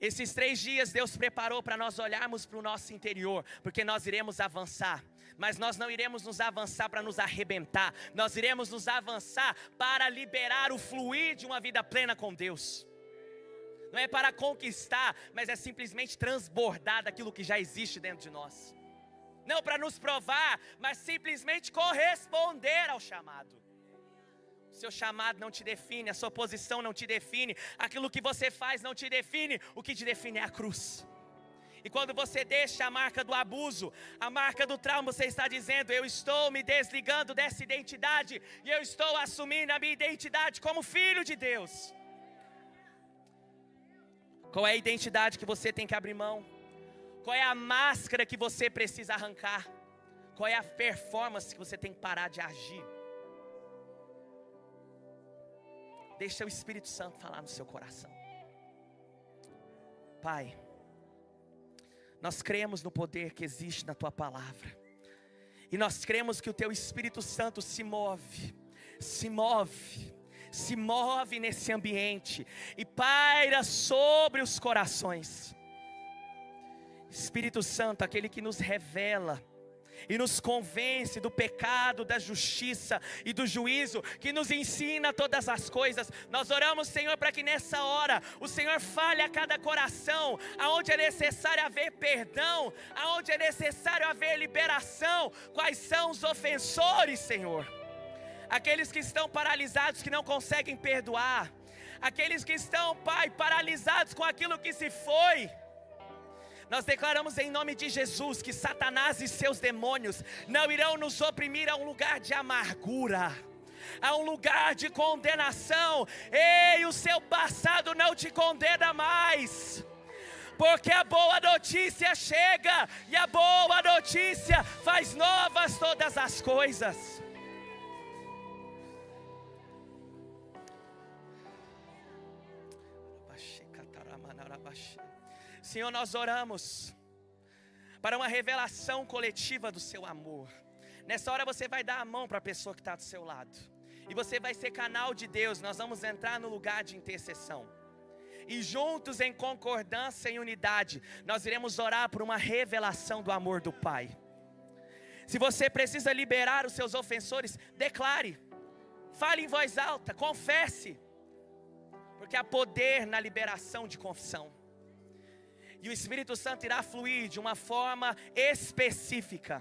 Esses 3 dias Deus preparou para nós olharmos para o nosso interior, porque nós iremos avançar. Mas nós não iremos nos avançar para nos arrebentar. Nós iremos nos avançar para liberar o fluir de uma vida plena com Deus. Não é para conquistar, mas é simplesmente transbordar daquilo que já existe dentro de nós. Não para nos provar, mas simplesmente corresponder ao chamado. O seu chamado não te define, a sua posição não te define, aquilo que você faz não te define, o que te define é a cruz. E quando você deixa a marca do abuso, a marca do trauma, você está dizendo: eu estou me desligando dessa identidade e eu estou assumindo a minha identidade como filho de Deus. Qual é a identidade que você tem que abrir mão? Qual é a máscara que você precisa arrancar? Qual é a performance que você tem que parar de agir? Deixa o Espírito Santo falar no seu coração. Pai, nós cremos no poder que existe na Tua palavra. E nós cremos que o Teu Espírito Santo se move nesse ambiente e paira sobre os corações. Espírito Santo, aquele que nos revela, e nos convence do pecado, da justiça e do juízo, que nos ensina todas as coisas. Nós oramos, Senhor, para que nessa hora o Senhor fale a cada coração, aonde é necessário haver perdão, aonde é necessário haver liberação. Quais são os ofensores, Senhor? Aqueles que estão paralisados, que não conseguem perdoar, aqueles que estão, Pai, paralisados com aquilo que se foi. Nós declaramos em nome de Jesus que Satanás e seus demônios não irão nos oprimir a um lugar de amargura, a um lugar de condenação. Ei, o seu passado não te condena mais, porque a boa notícia chega, e a boa notícia faz novas todas as coisas. Senhor, nós oramos para uma revelação coletiva do seu amor. Nessa hora você vai dar a mão para a pessoa que está do seu lado, e você vai ser canal de Deus. Nós vamos entrar no lugar de intercessão, e juntos em concordância e unidade, nós iremos orar por uma revelação do amor do Pai. Se você precisa liberar os seus ofensores, declare, fale em voz alta, confesse, porque há poder na liberação de confissão. E o Espírito Santo irá fluir de uma forma específica.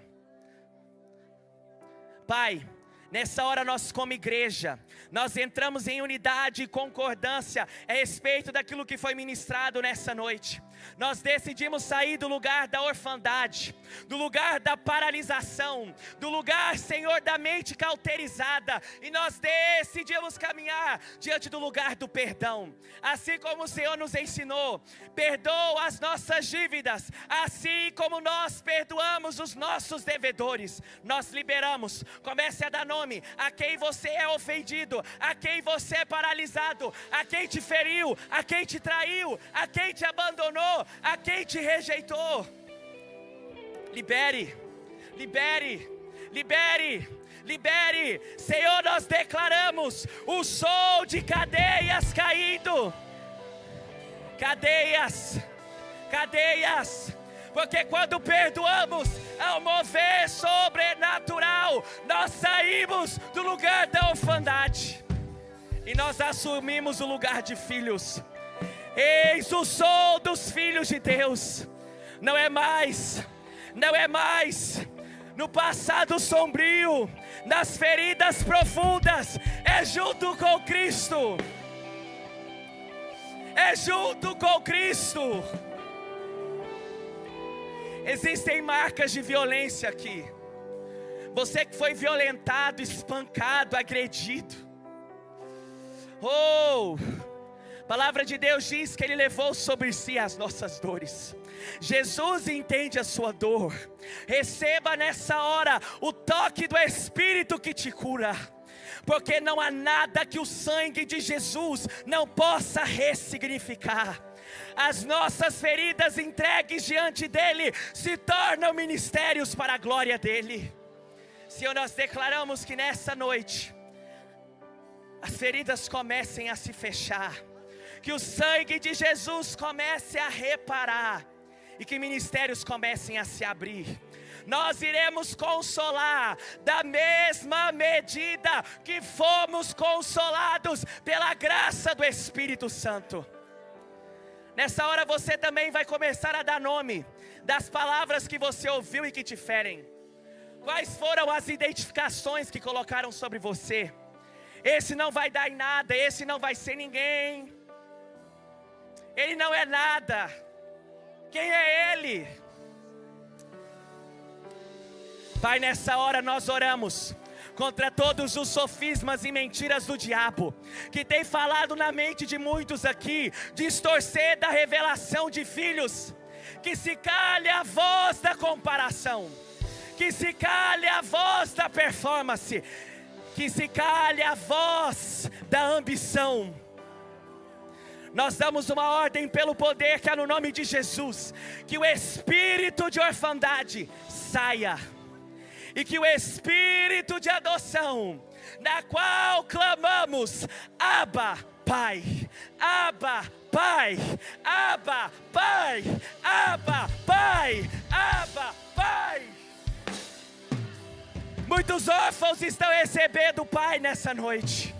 Pai, nessa hora nós como igreja, nós entramos em unidade e concordância a respeito daquilo que foi ministrado nessa noite. Nós decidimos sair do lugar da orfandade, do lugar da paralisação, do lugar, Senhor, da mente cauterizada, e nós decidimos caminhar diante do lugar do perdão. Assim como o Senhor nos ensinou, perdoa as nossas dívidas, assim como nós perdoamos os nossos devedores. Nós liberamos, comece a dar nome a quem você é ofendido, a quem você é paralisado, a quem te feriu, a quem te traiu, a quem te abandonou, a quem te rejeitou. Libere, libere, libere, libere. Senhor, nós declaramos o som de cadeias caindo. Cadeias, cadeias. Porque quando perdoamos, ao mover sobrenatural, nós saímos do lugar da orfandade e nós assumimos o lugar de filhos. Eis o som dos filhos de Deus. Não é mais no passado sombrio, nas feridas profundas. É junto com Cristo. É junto com Cristo. Existem marcas de violência aqui. Você que foi violentado, espancado, agredido. A palavra de Deus diz que Ele levou sobre si as nossas dores. Jesus entende a sua dor. Receba nessa hora o toque do Espírito que te cura. Porque não há nada que o sangue de Jesus não possa ressignificar. As nossas feridas entregues diante dEle se tornam ministérios para a glória dEle. Senhor, nós declaramos que nessa noite as feridas comecem a se fechar, que o sangue de Jesus comece a reparar e que ministérios comecem a se abrir. Nós iremos consolar da mesma medida que fomos consolados pela graça do Espírito Santo. Nessa hora você também vai começar a dar nome das palavras que você ouviu e que te ferem. Quais foram as identificações que colocaram sobre você? Esse não vai dar em nada, esse não vai ser ninguém, ele não é nada. Quem é ele? Pai, nessa hora nós oramos contra todos os sofismas e mentiras do diabo, que tem falado na mente de muitos aqui, distorcer da revelação de filhos. Que se calhe a voz da comparação, que se calhe a voz da performance, que se calhe a voz da ambição. Nós damos uma ordem pelo poder que há no nome de Jesus, que o espírito de orfandade saia, e que o espírito de adoção, na qual clamamos, Abba, Pai, Abba, Pai, Abba, Pai, Abba, Pai, Abba, Pai. Muitos órfãos estão recebendo o Pai nessa noite.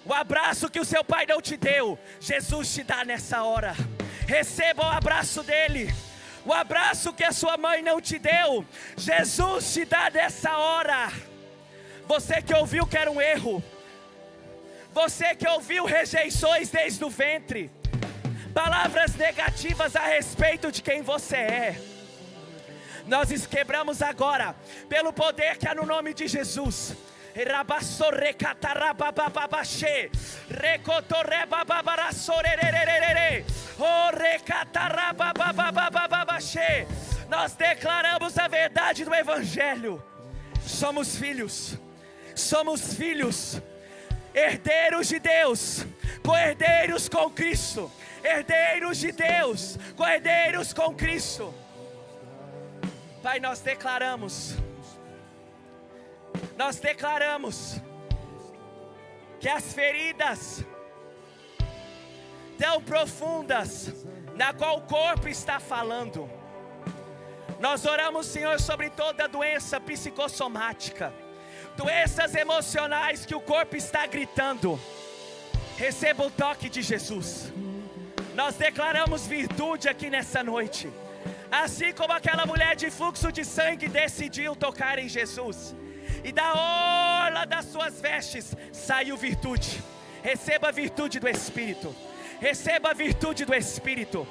O abraço que o seu pai não te deu, Jesus te dá nessa hora. Receba o abraço dele. O abraço que a sua mãe não te deu, Jesus te dá nessa hora. Você que ouviu que era um erro, você que ouviu rejeições desde o ventre, palavras negativas a respeito de quem você é, nós quebramos agora, pelo poder que há no nome de Jesus. Nós declaramos a verdade do Evangelho. Somos filhos, herdeiros de Deus, co-herdeiros com Cristo, herdeiros de Deus, co-herdeiros com Cristo. Pai, nós declaramos que as feridas tão profundas, na qual o corpo está falando, nós oramos, Senhor, sobre toda doença psicossomática, doenças emocionais que o corpo está gritando. Receba o toque de Jesus. Nós declaramos virtude aqui nessa noite, assim como aquela mulher de fluxo de sangue decidiu tocar em Jesus, e da orla das suas vestes saiu virtude. Receba a virtude do Espírito. Receba a virtude do Espírito.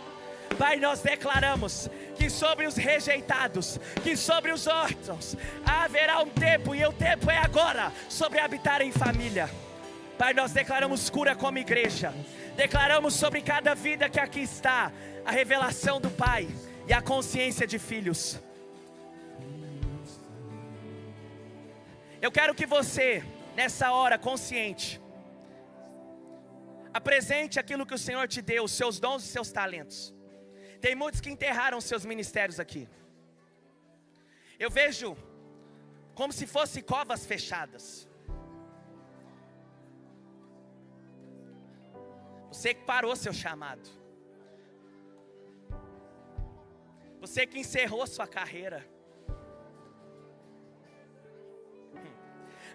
Pai, nós declaramos que sobre os rejeitados, que sobre os órfãos, haverá um tempo, e o tempo é agora, sobre habitar em família. Pai, nós declaramos cura como igreja. Declaramos sobre cada vida que aqui está a revelação do Pai e a consciência de filhos. Eu quero que você, nessa hora, consciente, apresente aquilo que o Senhor te deu, os seus dons e seus talentos. Tem muitos que enterraram seus ministérios aqui. Eu vejo como se fossem covas fechadas. Você que parou seu chamado. Você que encerrou sua carreira.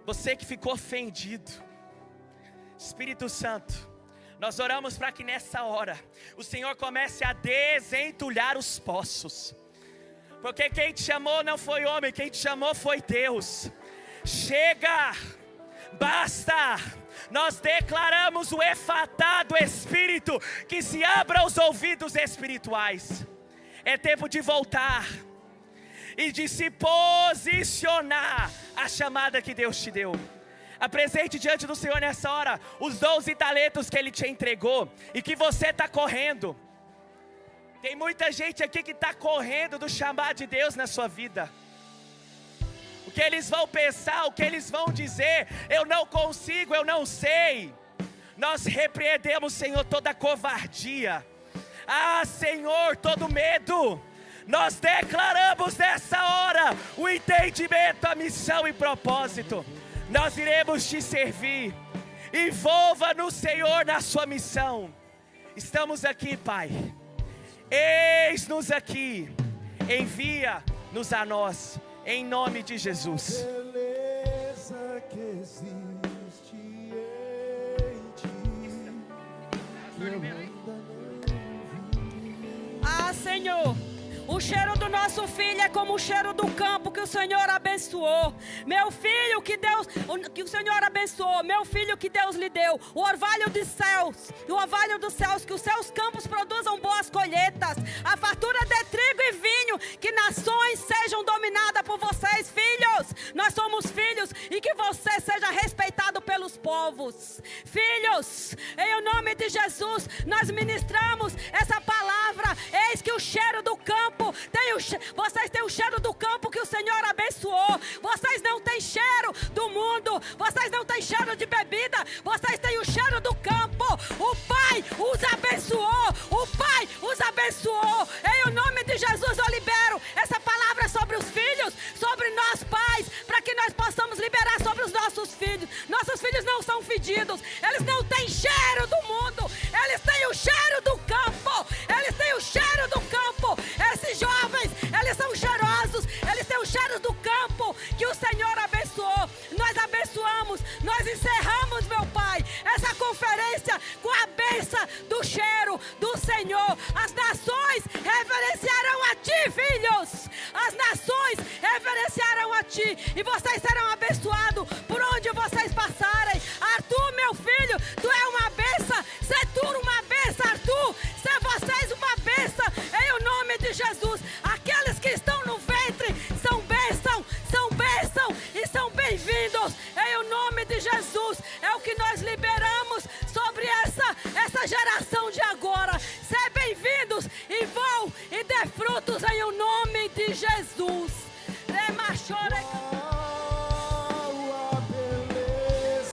Você que ficou ofendido. Espírito Santo, nós oramos para que nessa hora o Senhor comece a desentulhar os poços. Porque quem te chamou não foi homem, quem te chamou foi Deus. Chega, basta. Nós declaramos o efatá do Espírito, que se abra os ouvidos espirituais. É tempo de voltar e de se posicionar a chamada que Deus te deu. Apresente diante do Senhor nessa hora os dons e talentos que Ele te entregou e que você está correndo. Tem muita gente aqui que está correndo do chamado de Deus na sua vida. O que eles vão pensar, o que eles vão dizer, eu não consigo, eu não sei. Nós repreendemos, Senhor, toda covardia. Ah, Senhor, todo medo. Nós declaramos nessa hora o entendimento, a missão e propósito. Nós iremos te servir. Envolva-nos, Senhor, na sua missão. Estamos aqui, Pai. Eis-nos aqui. Envia-nos a nós, em nome de Jesus. Beleza que existe em ti. Ah, Senhor, o cheiro do nosso filho é como o cheiro do campo que o Senhor abençoou. Meu filho que o Senhor abençoou, meu filho que Deus lhe deu, o orvalho dos céus, que os seus campos produzam boas colheitas, a fartura de trigo e vinho, que nações sejam dominadas por vocês, filhos. Nós somos filhos e que você seja respeitado pelos povos. Filhos, em nome de Jesus, nós ministramos essa palavra. Eis que o cheiro do campo, vocês têm o cheiro do campo que o Senhor abençoou. Vocês não têm cheiro do mundo, vocês não têm cheiro de bebida, vocês têm o cheiro do campo. O Pai os abençoou, o Pai os abençoou. Em nome de Jesus eu libero essa palavra sobre os filhos, sobre nós pais, para que nós possamos liberar sobre os nossos filhos. Nossos filhos não são fedidos, eles não têm cheiro do mundo, eles têm o cheiro do campo, eles têm o cheiro do campo. Esses jovens, eles são cheirosos, eles têm o cheiro do campo que o Senhor Senhor. As nações reverenciarão a Ti, filhos. As nações reverenciarão a Ti. E vocês serão abençoados por onde vocês passarem. Arthur, meu filho, Tu é uma bênção. Sê Tu uma bênção, Arthur. Sê vocês uma bênção. Em o nome de Jesus. Aqueles que estão no ventre são bênção e são bem-vindos. Em o nome de Jesus. É o que nós liberamos sobre essa geração de agora. Sejam bem-vindos e vão e dê frutos em o nome de Jesus. Remachore.